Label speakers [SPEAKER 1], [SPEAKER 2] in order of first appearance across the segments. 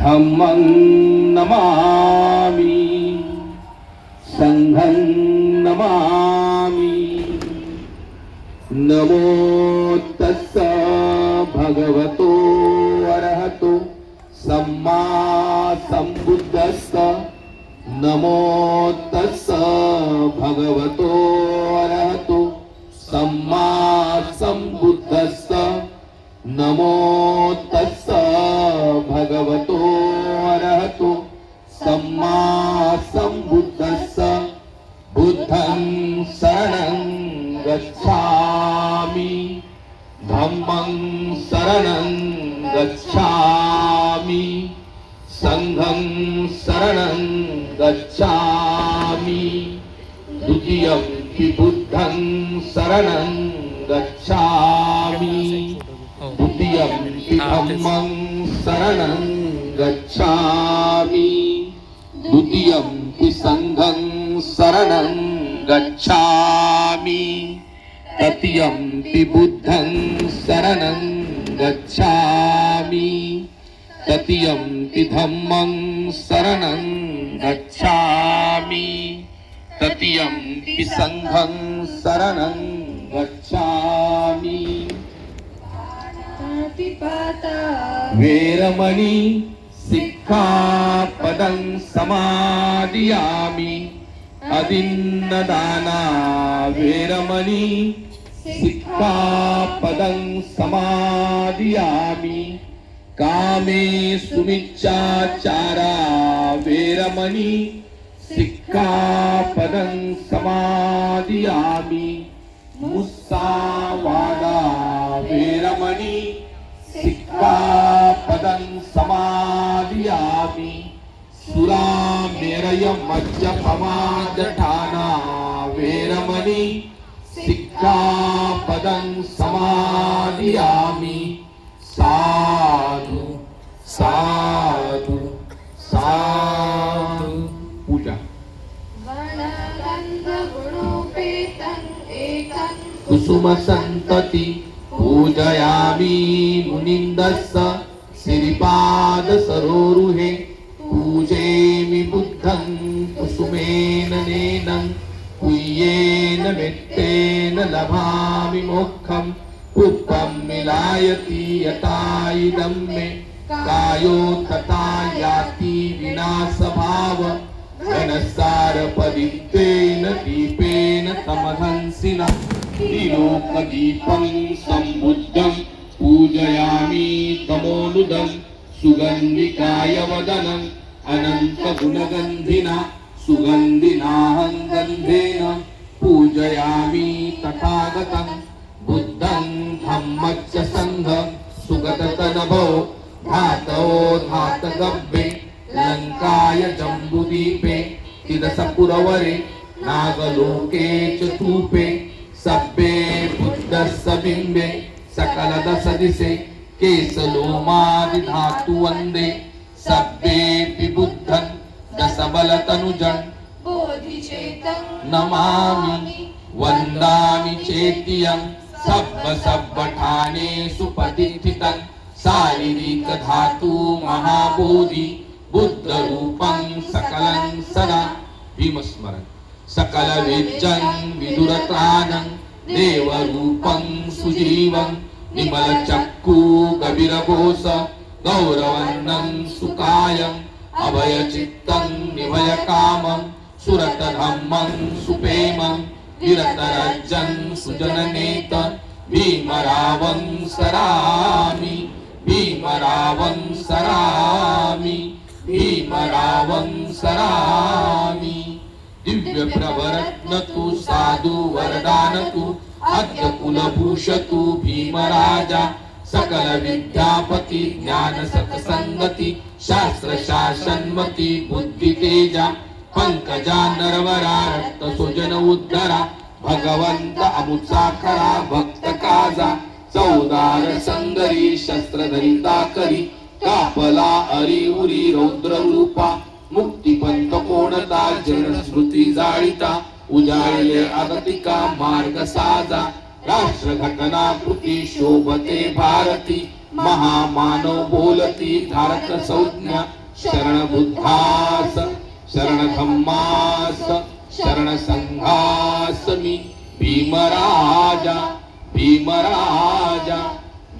[SPEAKER 1] धम्मं नमामि संघं नमामि। नमो तस्स भगवतो अरहतो सम्मा संबुद्धस्स। नमो तस्स भगवतो अरहतो सम्मा संबुद्धस्स। नमो तस्स भगवतो अरहतो सम्मा संबुद्धस्स। बुद्धं शरणं गच्छामि धम्मं शरणं गच्छामि संघं शरणं गच्छामि। द्वितीयं हि बुद्धं शरणं गच्छामि द्वितीयं हि धम्मं शरणं गच्छामि द्वितीयं हि संघं शरणं गच्छामि तृतीयं हि बुद्धं शरणं गच्छामि तृतीयं हि धम्मं शरणं गच्छामि तृतीयं हि संघं शरणं गच्छामि। वेरमणि सिक्खापदं समादियामि अदिन्नदाना। वेरमणि सिक्खापदं समादियामि कामे सुमिच्चाचारा। वेरमणि सिक्खापदं समादियामि मुस्सावादा। वेरमणि सिक्खापदं समादियामि सुरामेरय मज्जपमादठाना। वेरमणि सिक्खापदं समादियामि साधु साधु साधु। पूजा कुसुम संतति पूजयामि मुनिन्दस्स श्रीपाद सरोरुहे। पूजेमि बुद्धं कुसुमेन नेनं कुय्येन मेत्तेन लभामि मोक्षं। पुष्पं मिलायति यथा इदं मे कायो तथा याति विनाशभाव। घनसारपदित्तेन दीपेन तमहंसिना त्रिलोकदीपं सम्बुद्धं पूजयामि तमोनुदं। सुगन्धिकाय वदनं अनन्तगुणगन्धिना सुगन्धिनाहं गन्धेन पूजयामि तथागतं। बुद्धं धम्मच्च संघं सुगततनभो धातो धातगव्ये। लङ्काय जम्बुदीपे तिरसपुरवरे नागलोके च तूपे। सब्बे बुद्धस्य बिम्बे सकलदशदिशे केशलोमादिधातु वन्दे। सब्बेऽपि बुद्धं दशबलतनुजं बोधिचेतं नमामि वन्दामि चेतियं। सब्बठानेषु प्रतिष्ठितं शारीरिक धातु महाबोधि। बुद्धरूपं सकलं सदा भीमस्मरन्। सकल वेद्यं विदुरत्राणं देवरूपं सुजीवं। निमलचक्षु गभीरघोष गौरवर्णं सुकायं। अभयचित्तं निभयकामं सुरतधम्मं सुप्रेमं। विरतरजं सुजननेतं भीमरावं सरामि भीमरावं सरामि भीमरावं सरामि। दिव्य प्रवरत्नतु साधु वरदानतु अद्य कुलभूषतु भीमराजा। सकल विद्यापति ज्ञान सत्संगति शास्त्र शासनमति बुद्धि तेजा। पंकजा नरवरा रक्त सुजन उद्धरा। भगवंत अमुत्साखरा भक्त काजा। चौदार संगरी शस्त्रधरिता करी। कापला अरी उरी रौद्र रूपा। मुक्तिपंथ कोणता जनस्मृती जाळिता। उजाळले आगतिका मार्ग साजा। राष्ट्र घटना कृती शोभते भारती। महामानव बोलती धारक संज्ञा शरण बुद्धास शरण धम्मास शरण संघास मी भीमराजा भीमराजा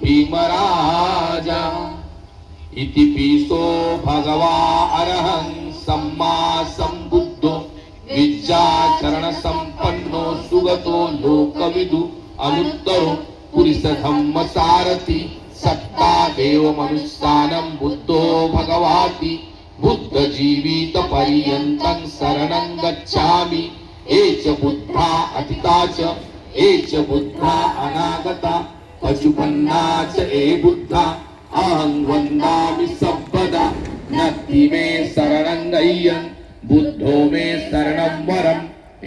[SPEAKER 1] भीमराजा इति पिसो भगवा अरहं सम्मा संबुद्धो विद्याचरण संपन्नो सुगतो लोकविदु अनुत्तरो पुरुष धम्म सारथि सत्ता देव मनुष्यानं बुद्धो भगवाति बुद्ध जीवित पर्यन्तं शरणं गच्छामि एच बुद्धा अतीता च एच बुद्धा अनागता पशुपन्ना च ए बुद्धा अहं वन्दामि सर्वदा नत्ति मे शरणं गह्यं बुद्धो मे शरणं वरम्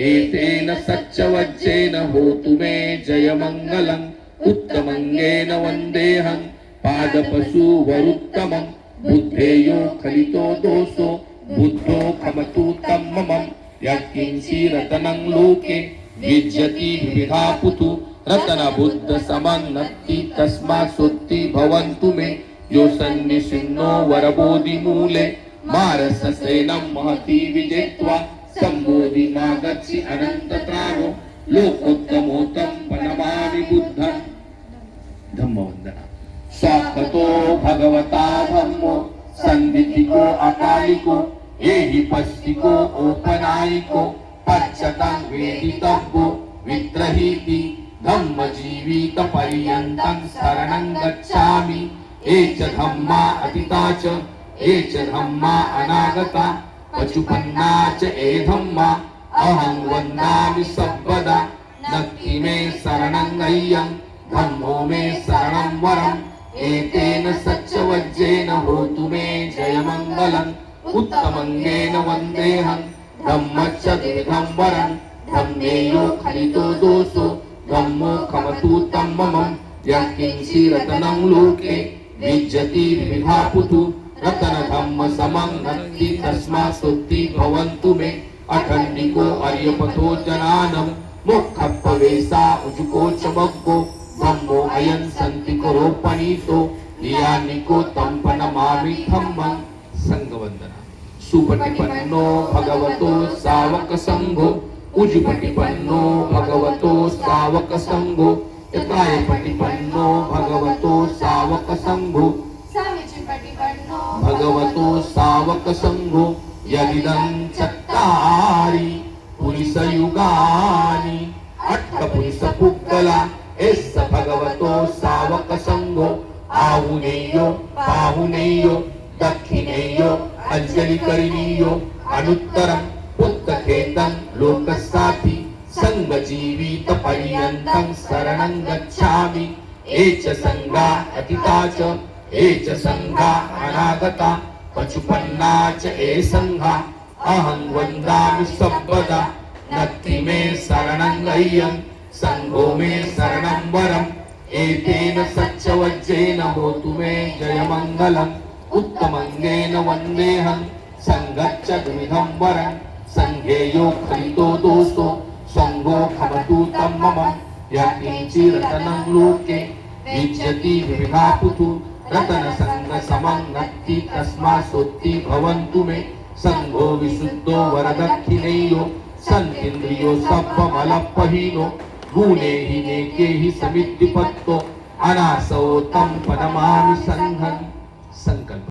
[SPEAKER 1] एतेन सच्चवज्जेन होतु मे जयमङ्गलम् उत्तमङ्गेन वन्देऽहं पादपशुवरुत्तमम् बुद्धेयो खलितो दोषो बुद्धो खमतु तं ममम् यत्किञ्चिरतनं लोके विद्यति विविधा पुतु रतन बुद्ध समन्नति तस्मात् सोत्ति भवन्तु मे यो सन्निसिन्नो वरबोधि मूले मारससेनं महती विजेत्वा सम्बोधि मागच्छि अनन्तत्राणो लोकोत्तमोत्तं प्रणमामि बुद्धं धम्मवन्दना स्वागतो भगवता धम्मो सन्दितिको अकालिको एहि पस्तिको औपनायिको पच्यतं वेदितव्यो वित्रहीति धम्म जीवित पर्यन्तं शरणं गच्छामि एच धम्मा अतीता च एच धम्मा अनागता पशुपन्ना च ए धम्मा अहं वन्दामि सर्वदा नत्ति मे शरणं गह्यं धम्मो मे शरणं वरम् एतेन सच्चवज्जेन होतु मे जयमङ्गलम् उत्तमङ्गेन वन्देऽहं धम्मच्च द्विधं वरम् धम्मेयो खलितो दोषो धम्मो खमतु तं ममम् यत्किञ्चिरतनं लोके विद्यति विविधा पुतु रतन धम्म समं नत्ति तस्मात् सोत्ति भवन्तु मे अखण्डिको अर्यपथो जनानं मोक्षप्रवेशा उजुको च मग्गो धम्मो अयं सन्ति करोपनीतो नियानिको तं प्रणमामि धम्मं संघवन्दना सुपटिपन्नो भगवतो सावक संघो उजुपटिपन्नो भगवतो सावक संघो यथायपटिपन्नो भगवतो सावक संघो भगवतो सावक संघो यदिदं चत्तारि पुरुषयुगानि अट्टपुरुषपुद्गला एस भगवतो सावक संघो आहुनेयो पाहुनेयो दक्षिणेयो अंजलिकरणीयो अनुत्तरं पुत्रखेतं लोकसाथि संगजीवित पर्यन्तं शरणं गच्छामि एच संघा अतीता च एच संघा अनागता पशुपन्ना च ए संघा अहं वन्दामि सर्वदा नत्ति मे शरणं गह्यं संघो मे शरणं वरम् एतेन सच्चवज्जेन होतु मे जयमङ्गलम् उत्तमङ्गेन वन्देऽहं संघच्च द्विधं वरम् संघेयो खलितो दोषो संघो खमतु तं ममम् यत्किञ्चिरतनं लोके विद्यति विविधा पुतु रतन संघ समं नत्ति तस्मात् सोत्ति भवन्तु मे संघो विशुद्धो वरदक्षिणेयो सन्तीन्द्रियो सब्बमलपहीनो गुणे हि नेके हि समिद्धिपत्तो अनासो तं प्रणमामि संघम्